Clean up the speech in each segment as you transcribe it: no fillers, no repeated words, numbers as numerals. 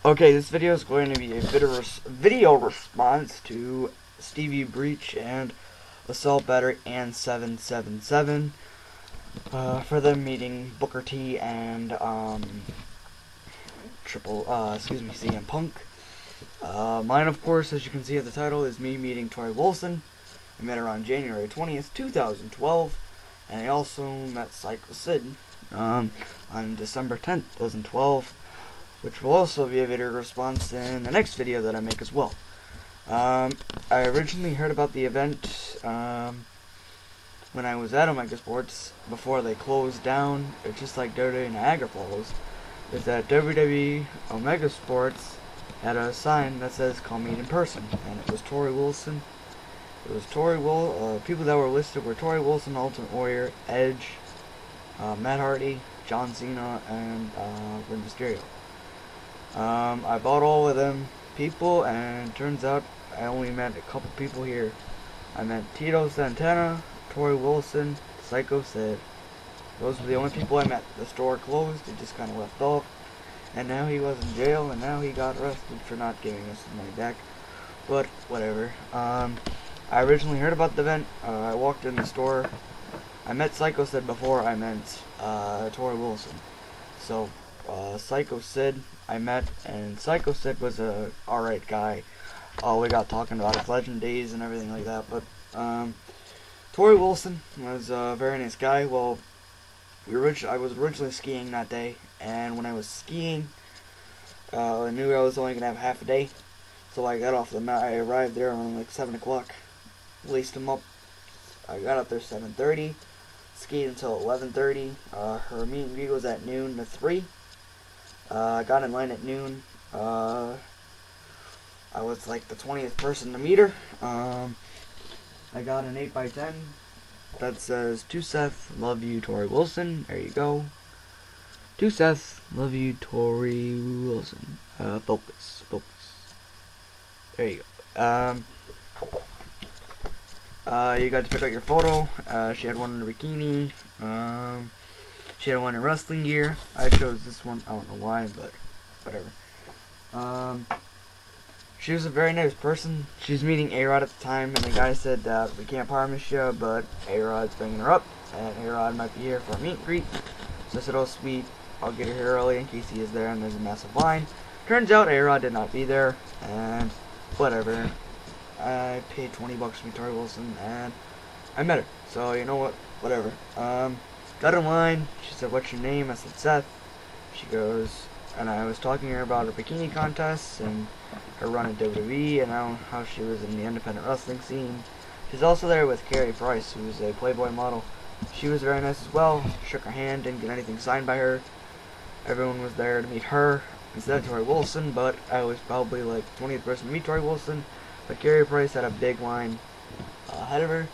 Okay, this video is going to be a video response to Stevie Breach and Assault Battery and 777 for them meeting Booker T and CM Punk. Mine, of course, as you can see at the title, is me meeting Torrie Wilson. I met her on January 20th, 2012, and I also met Psycho Sid on December 10th, 2012. Which will also be a video response in the next video that I make as well. I originally heard about the event when I was at Omega Sports before they closed down. It's just like WWE Niagara Falls. Is that WWE Omega Sports had a sign that says "Call me in person," and it was Torrie Wilson. It was people that were listed were Torrie Wilson, Ultimate Warrior, Edge, Matt Hardy, John Cena, and Rey Mysterio. I bought all of them people, and turns out I only met a couple people here. I met Tito Santana, Torrie Wilson, Psycho Sid. Those were the only people I met. The store closed, it just kind of left off, and now he was in jail, and now he got arrested for not giving us the money back. But whatever. I originally heard about the event. I walked in the store. I met Psycho Sid before I met Torrie Wilson. So Psycho Sid I met, and Psycho Sid was a alright guy. We got talking about his Legend days and everything like that. But Torrie Wilson was a very nice guy. Well, I was originally skiing that day, and when I was skiing, I knew I was only gonna have half a day, so I got off the mat. I arrived there around like 7 o'clock. Laced him up. I got up there 7:30. Skied until 11:30. Her meet and greet was at noon to 3. I got in line at noon. I was like the 20th person to meet her. I got an 8x10 that says, "To Seth, love you, Torrie Wilson." There you go. To Seth, love you, Torrie Wilson. Focus. There you go. You got to pick out your photo. She had one in a bikini. She had one in wrestling gear. I chose this one. I don't know why, but whatever. She was a very nice person. She was meeting A-Rod at the time, and the guy said that we can't promise you, but A-Rod's bringing her up, and A-Rod might be here for a meet and greet. So I said, "Oh, sweet, I'll get her here early in case he is there," and there's a massive line. Turns out A-Rod did not be there, and whatever. I paid $20 to meet Torrie Wilson, and I met her. So, you know what? Whatever. Got in line. She said, "What's your name?" I said, "Seth." She goes, and I was talking to her about her bikini contests and her run at WWE and how she was in the independent wrestling scene. She's also there with Carrie Price, who is a Playboy model. She was very nice as well. Shook her hand, didn't get anything signed by her. Everyone was there to meet her instead of Torrie Wilson, but I was probably like the 20th person to meet Torrie Wilson. But Carrie Price had a big line ahead of her.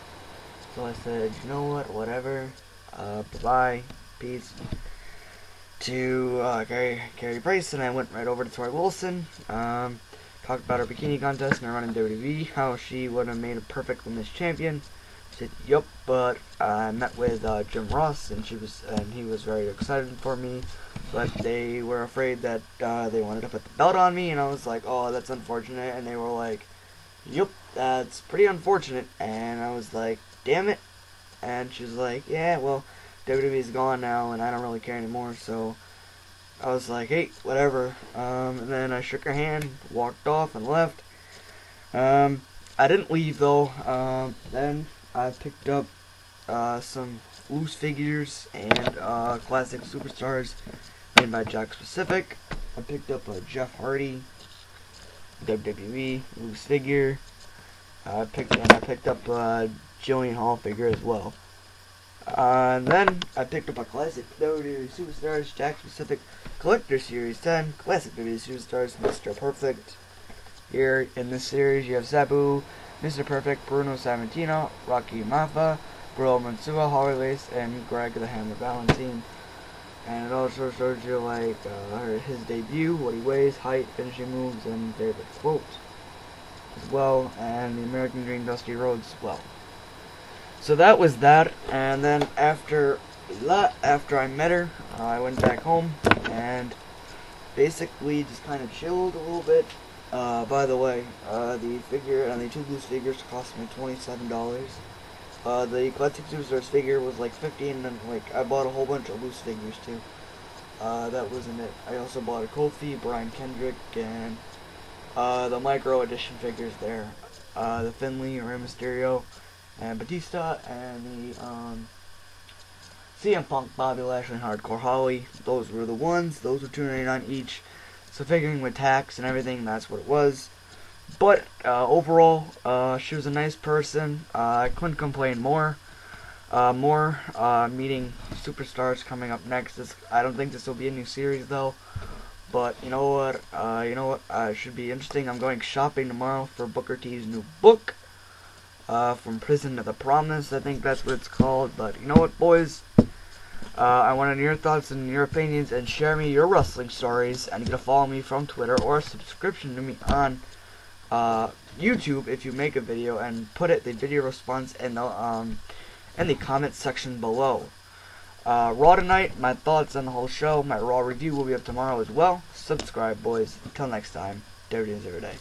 So I said, "You know what, whatever. Bye-bye, peace," to Carrie Price, and I went right over to Torrie Wilson. Talked about her bikini contest and her run in WWE, how she would have made a perfect women's champion. She said, "Yup," but I met with Jim Ross, and he was very excited for me, but they were afraid that they wanted to put the belt on me, and I was like, "Oh, that's unfortunate," and they were like, "Yup, that's pretty unfortunate," and I was like, "Damn it." And she was like, "Yeah, well, WWE's gone now, and I don't really care anymore," so I was like, "Hey, whatever." And then I shook her hand, walked off, and left. I didn't leave, though. Then I picked up some loose figures and classic superstars made by Jack Specific. I picked up a Jeff Hardy WWE loose figure. I picked up a Jillian Hall figure as well. And then I picked up a classic WWE Superstars Jack Specific Collector Series 10 Classic WWE Superstars Mr. Perfect. Here in this series you have Sabu, Mr. Perfect, Bruno Sammartino, Rocky Mafa, Bro Mansua, Holly Lace, and Greg the Hammer Valentine. And it also shows you like his debut, what he weighs, height, finishing moves, and favorite quotes as well, and the American Dream Dusty Rhodes as well. So that was that, and then after I met her, I went back home, and basically just kind of chilled a little bit. By the way, the figure and the two loose figures cost me $27. The Coliections figure was like 15, and like I bought a whole bunch of loose figures too. That wasn't it. I also bought a Kofi, Brian Kendrick, and the micro edition figures there. The Finley, Rey Mysterio, and Batista, and the CM Punk, Bobby Lashley, and Hardcore Holly. Those were the ones. Those were $2.99 each. So figuring with tax and everything, that's what it was. But overall, she was a nice person. I couldn't complain more. More meeting superstars coming up next. I don't think this will be a new series though. But you know what? It should be interesting. I'm going shopping tomorrow for Booker T's new book. From Prison to the Promise, I think that's what it's called. But you know what, boys? I want to know your thoughts and your opinions, and share me your wrestling stories. And you can follow me from Twitter or subscription to me on YouTube if you make a video, and put the video response in the comment section below. Raw tonight, my thoughts on the whole show, my Raw review will be up tomorrow as well. Subscribe, boys. Until next time, WWE every day.